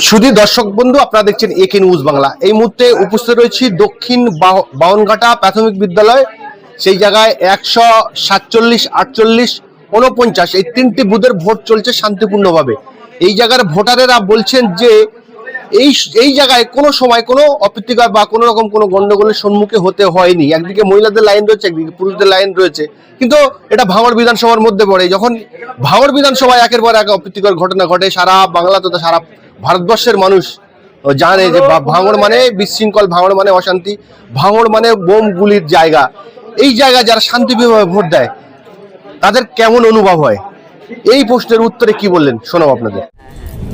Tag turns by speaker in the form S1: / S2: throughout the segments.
S1: শুধু দর্শক বন্ধু, আপনারা দেখছেন একে নিউজ বাংলা। এই মুহূর্তে উপস্থিত রয়েছি দক্ষিণ বাউনঘাটা প্রাথমিক বিদ্যালয়। সেই জায়গায় 147, 48, 49 এই তিনটি বুথের ভোট চলছে শান্তিপূর্ণভাবে। এই জায়গার ভোটারেরা বলছেন যে এই জায়গায় কোনো সময় কোনো অপ্রীতিকর বা কোনো রকম কোনো গন্ডগোলের সম্মুখে হতে হয়নি। একদিকে মহিলাদের লাইন রয়েছে, একদিকে পুরুষদের লাইন রয়েছে, কিন্তু এটা ভাঙড় বিধানসভার মধ্যে পড়ে। যখন ভাঙড় বিধানসভায় একের পর এক অপ্রীতিকর ঘটনা ঘটে, সারা বাংলা তথা সারা ভারতবর্ষের মানুষ জানে যে ভাঙড় মানে বিশৃঙ্খল, ভাঙড় মানে অশান্তি, ভাঙড় মানে বোম গুলির জায়গা। এই জায়গায় যারা শান্তিপ্রিয়ভাবে ভোট দেয় তাদের কেমন অনুভব হয়, এই প্রশ্নের উত্তরে কি বললেন শোনাবো আপনাদের।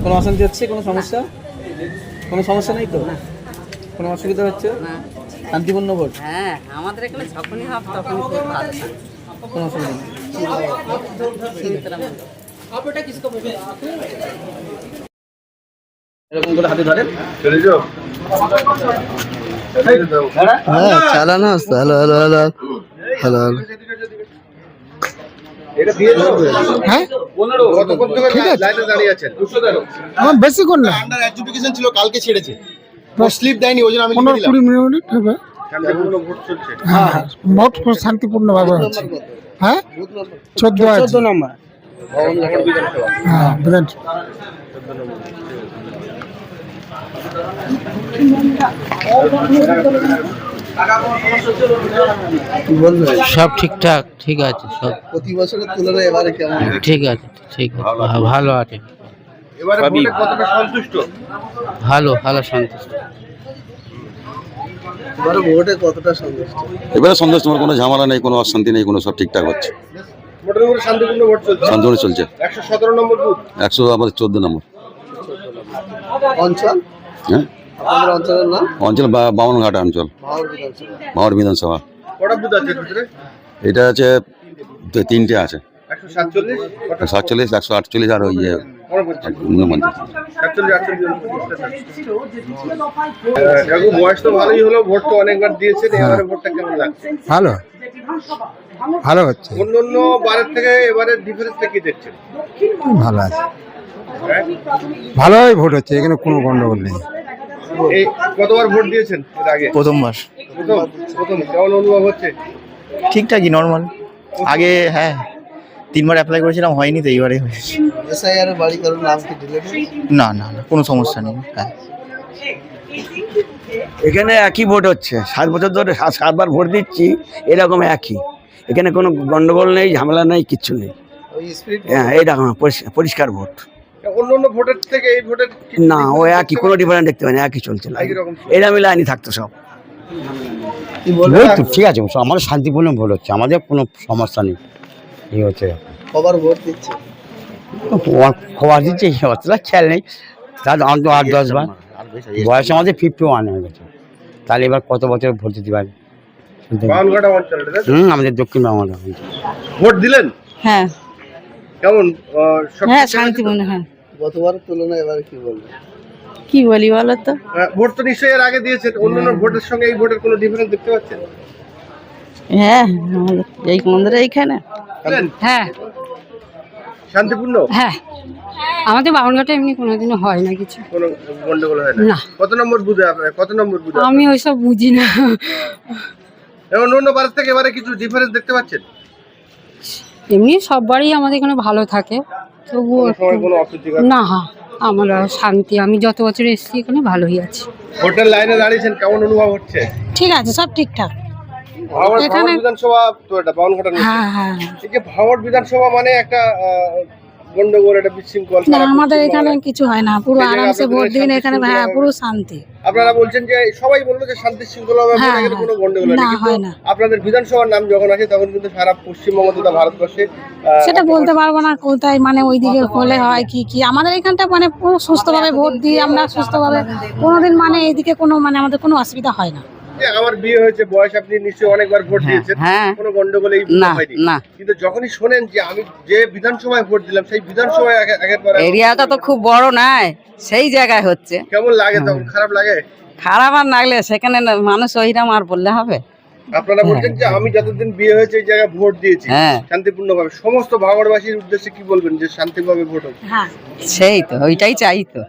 S2: কোনো অশান্তি হচ্ছে? কোনো সমস্যা? কোনো সমস্যা নেই তো? কোনো অসুবিধা হচ্ছে? শান্তিপূর্ণ ভোট?
S3: হ্যাঁ, আমাদের এখানে যখনই হবে তখনই খুব ভালো।
S2: কোনো অসুবিধা নেই। এরকম করে হাতে ধরেন।
S4: হ্যাঁ, চালানো আসতো। Hello hello hello hello.
S1: হ্যাঁ, ঠিক আছে, লাইনে দাঁড়িয়ে আছেন।
S4: আমার বেশিক্ষণ না,
S1: আন্ডার এডুকেশন ছিল, কালকে ছেড়েছে, স্লিপ দেয়নি, ওই জন্য আমি
S4: 15-20 মিনিট হবে।
S1: শান্তিপূর্ণ ভোট চলছে।
S4: হ্যাঁ, ভোট শান্তিপূর্ণ ভাবে হচ্ছে। হ্যাঁ, 14
S2: নম্বর।
S4: হ্যাঁ, বিধানসভা।
S5: সব ঠিকঠাক, ঠিক আছে, সব
S4: প্রতি বছরের তুলনায় এবারে কেমন?
S5: ঠিক আছে, ঠিক আছে, ভালো আছে,
S1: এবারে ভোটে কতটা সন্তুষ্ট?
S5: ভালো ভালো সন্তুষ্ট।
S4: এবারে ভোটে কতটা সন্তুষ্ট?
S6: এবারে সন্তুষ্ট, কোনো ঝামেলা নেই, কোনো অশান্তি নেই, কোনো সব ঠিকঠাক হচ্ছে।
S1: ভোটের উপরে শান্তিপূর্ণ ভোট চলছে।
S6: শান্তিপূর্ণ চলছে।
S1: 117 নম্বর বুথ,
S6: 100 আমাদের 14 নম্বর
S4: অঞ্চল?
S6: হ্যাঁ,
S4: আপনাদের অঞ্চলের নাম?
S6: অঞ্চল বামনঘাটা অঞ্চল, ভাঙড় বিধানসভা।
S1: কটা বুথ আছে ভিতরে?
S6: এটা আছে 3টে আছে,
S1: 147,
S6: 47, 148 আর ওই 49।
S1: 47, বয়স তো ভালোই হলো, ভোট তো অনেকবার দিয়েছেন, এবারে ভোটটা কেমন লাগছে?
S4: ভালো, ভালো হচ্ছে,
S1: অন্য বারের থেকে এবারে ডিফারেন্সটা কি দেখছেন?
S4: ভালো আছে, ভালোই ভোট হচ্ছে, এখানে কোনো গন্ডগোল নেই।
S1: এই কতবার ভোট দিয়েছেন এর আগে?
S7: প্রথমবার।
S1: প্রথম কেমন অনুভব হচ্ছে?
S7: ঠিকঠাকই, নর্মাল। আগে হ্যাঁ 3বার অ্যাপ্লাই করেছিলাম, হয়নি, তো এইবারে হয়েছে।
S4: এসআইআর এর বাড়ি কারোর নাম কি ডিলিট?
S7: না না না, কোনো সমস্যা নেই। হ্যাঁ,
S8: এখানে একই ভোট হচ্ছে, 7 বছর ধরে 7বার ভোট দিচ্ছি, এরকম একই। এখানে কোনো গন্ডগোল নেই, ঝামেলা নেই, কিচ্ছু নেই।
S4: ওই স্পিড?
S8: হ্যাঁ, এইরকম পরিষ্কার ভোট।
S1: অন্য ভোটের থেকে এই ভোটের
S8: না, ও একই, কোনো ডিফারেন্স দেখতে পাই না, একই চলছে।
S1: একই রকম।
S8: এরকম লাইনই থাকতো সব।
S6: ঠিক আছে, আমাদের শান্তিপূর্ণ ভোট হচ্ছে, আমাদের কোনো সমস্যা নেই। এই হচ্ছে
S4: কবার ভোট দিচ্ছে?
S6: খবর দিচ্ছে, অতটা খেয়াল নেই। তার 8-10 বার। বয়স আমাদের 51 হয়ে গেছে, তাহলে এবার কত বছর ভোট দিতে পারি?
S1: বাউনঘাটা অঞ্চলটা
S6: আমাদের দক্ষিণ বাংলা।
S1: ভোট দিলেন?
S3: হ্যাঁ
S1: কেমন?
S3: হ্যাঁ, শান্তিপূর্ণ। হ্যাঁ,
S4: গতবারের তুলনায় এবারে কি বলবো?
S3: কি বলি বলো তো?
S1: ভোট তো নিশ্চয়ই এর আগে দিয়েছেন, অন্যান্য ভোটের সঙ্গে এই ভোটের কোনো ডিফারেন্স দেখতে পাচ্ছেন?
S3: হ্যাঁ, এই মন্দির এইখানে। হ্যাঁ
S1: শান্তিপূর্ণ?
S3: হ্যাঁ, আমাদের বাউনঘাটে এমনি কোনোদিনও হয় না কিছু,
S1: কোনো গন্ডগোল হয়
S3: না।
S1: কত নম্বর বুথে আপনার? কত নম্বর বুথে?
S3: আমি ওইসব বুঝি না।
S1: অন্য বারের থেকে এবারে কিছু ডিফারেন্স দেখতে পাচ্ছেন?
S3: এমনি সববারই আমাদের এখানে ভালো থাকে, তবুও
S1: কোনো অপ্রীতিকর?
S3: না, আমরা শান্তি, আমি যত বছর এসেছি এখানে ভালোই আছি।
S1: ভোটের লাইনে দাঁড়িয়েছেন, কেমন অনুভব হচ্ছে?
S3: ঠিক আছে, সব ঠিকঠাক।
S1: ভাঙড় বিধানসভা তো, এটা বাউনঘাটার মধ্যে।
S3: হ্যাঁ হ্যাঁ,
S1: এই যে ভাঙড় বিধানসভা মানে একটা গন্ডগোল, একটা বিশৃঙ্খল।
S3: না, আমাদের এখানে কিছু হয় না, পুরো আরামসে ভোট দিন এখানে। হ্যাঁ, পুরো শান্তি।
S1: আপনারা বলছেন যে সবাই বললো যে শান্তি শৃঙ্খলা হবে,
S3: হ্যাঁ,
S1: এখানে কোনো গন্ডগোল
S3: না,
S1: নেই,
S3: হয়
S1: কিন্তু
S3: না।
S1: আপনাদের বিধানসভার নাম যখন আসে তখন কিন্তু সারা পশ্চিমবঙ্গ তথা ভারতবর্ষে
S3: সেটা বলতে পারবো না কোথায়, মানে ওইদিকে হলে হয় কি কি। আমাদের এখানটা মানে পুরো সুস্থভাবে ভোট দিই আমরা, সুস্থভাবে, কোনোদিন মানে এইদিকে কোনো মানে আমাদের কোনো অসুবিধা হয় না।
S1: আমার বিয়ে হয়েছে, বয়স, আপনি নিশ্চয়ই অনেকবার ভোট দিয়েছেন,
S3: হ্যাঁ।
S1: কোনো গন্ডগোল এই হয়নি?
S3: না।
S1: কিন্তু যখনই শোনেন যে আমি যে বিধানসভায় ভোট দিলাম সেই বিধানসভায় একের
S3: এরিয়াটা তো খুব বড় নয়, সেই জায়গায় হচ্ছে।
S1: কেমন লাগে তখন? খারাপ লাগে?
S3: খারাপ আর লাগলে সেখানে মানুষ ওইরাম আর বললে হবে?
S1: আপনারা বলছেন যে আমি যতদিন বিয়ে হয়েছে এই জায়গায় ভোট দিয়েছি
S3: হ্যাঁ।
S1: শান্তিপূর্ণভাবে, সমস্ত ভাঙড়বাসীর উদ্দেশ্যে কি বলবেন যে শান্তিভাবে ভোট হোক?
S3: হ্যাঁ, সেই তো, ওইটাই চাই তো।